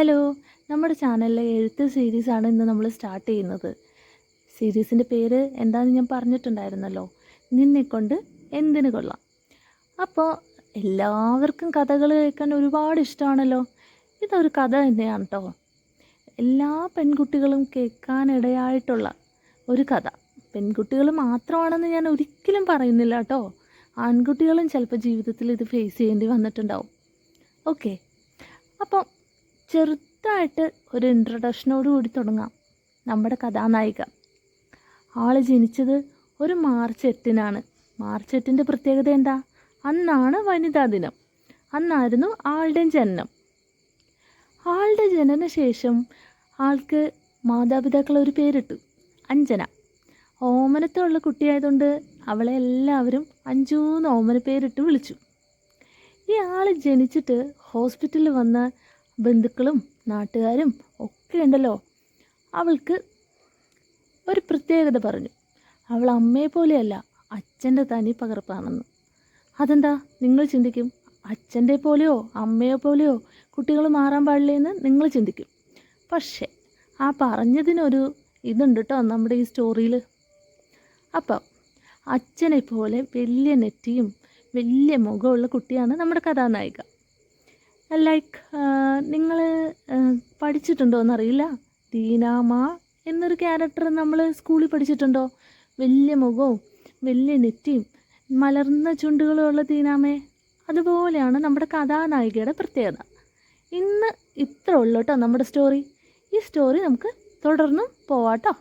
Hello, നമ്മുടെ ചാനലിലെ എഴുത്ത് സീരീസാണ് ഇന്ന് നമ്മൾ സ്റ്റാർട്ട് ചെയ്യുന്നത്. സീരീസിൻ്റെ പേര് എന്താണെന്ന് ഞാൻ പറഞ്ഞിട്ടുണ്ടായിരുന്നല്ലോ, നിന്നെക്കൊണ്ട് എന്തിനു കൊള്ളാം. അപ്പോൾ എല്ലാവർക്കും കഥകൾ കേൾക്കാൻ ഒരുപാട് ഇഷ്ടമാണല്ലോ. ഇതൊരു കഥ തന്നെയാണ് കേട്ടോ. എല്ലാ പെൺകുട്ടികളും കേൾക്കാനിടയായിട്ടുള്ള ഒരു കഥ. പെൺകുട്ടികൾ മാത്രമാണെന്ന് ഞാൻ ഒരിക്കലും പറയുന്നില്ല കേട്ടോ. ആൺകുട്ടികളും ചിലപ്പോൾ ജീവിതത്തിൽ ഇത് ഫേസ് ചെയ്യേണ്ടി വന്നിട്ടുണ്ടാവും. ഓക്കെ, അപ്പോൾ ചെറുതായിട്ട് ഒരു ഇൻട്രൊഡക്ഷനോട് കൂടി തുടങ്ങാം. നമ്മുടെ കഥാനായിക ആൾ ജനിച്ചത് ഒരു മാർച്ച് 8-നാണ്. മാർച്ച് 8-ൻ്റെ പ്രത്യേകത എന്താ? അന്നാണ് വനിതാ ദിനം. അന്നായിരുന്നു ആളുടെ ജനനം. ആളുടെ ജനനശേഷം ആൾക്ക് മാതാപിതാക്കൾ ഒരു പേരിട്ടു, അഞ്ജന. ഓമനത്തുള്ള കുട്ടിയായതുകൊണ്ട് അവളെ എല്ലാവരും അഞ്ജൂന്ന് ഓമന പേരിട്ട് വിളിച്ചു. ഈ ആൾ ജനിച്ചിട്ട് ഹോസ്പിറ്റലിൽ വന്ന ബന്ധുക്കളും നാട്ടുകാരും ഒക്കെ ഉണ്ടല്ലോ, അവൾക്ക് ഒരു പ്രത്യേകത പറഞ്ഞു. അവൾ അമ്മയെ പോലെയല്ല, അച്ഛൻ്റെ തനി പകർപ്പാണെന്ന്. അതെന്താ നിങ്ങൾ ചിന്തിക്കും? അച്ഛൻ്റെ പോലെയോ അമ്മയെ പോലെയോ കുട്ടികൾ മാറാൻ പാടില്ലെന്ന് നിങ്ങൾ ചിന്തിക്കും. പക്ഷേ ആ പറഞ്ഞതിനൊരു ഇതുണ്ട് കേട്ടോ നമ്മുടെ ഈ സ്റ്റോറിയിൽ. അപ്പം അച്ഛനെ പോലെ വലിയ നെറ്റിയും വലിയ മുഖമുള്ള കുട്ടിയാണ് നമ്മുടെ കഥാനായിക. ലൈക്ക് നിങ്ങൾ പഠിച്ചിട്ടുണ്ടോ എന്നറിയില്ല, ദീനാമ എന്നൊരു ക്യാരക്ടർ നമ്മൾ സ്കൂളിൽ പഠിച്ചിട്ടുണ്ടോ? വലിയ മുഖവും വലിയ നെറ്റിയും മലർന്ന ചുണ്ടുകളുമുള്ള ദീനാമേ. അതുപോലെയാണ് നമ്മുടെ കഥാനായികയുടെ പ്രത്യേകത. ഇന്ന് ഇത്ര ഉള്ളൂ കേട്ടോ നമ്മുടെ സ്റ്റോറി. ഈ സ്റ്റോറി നമുക്ക് തുടർന്നും പോവാട്ടോ.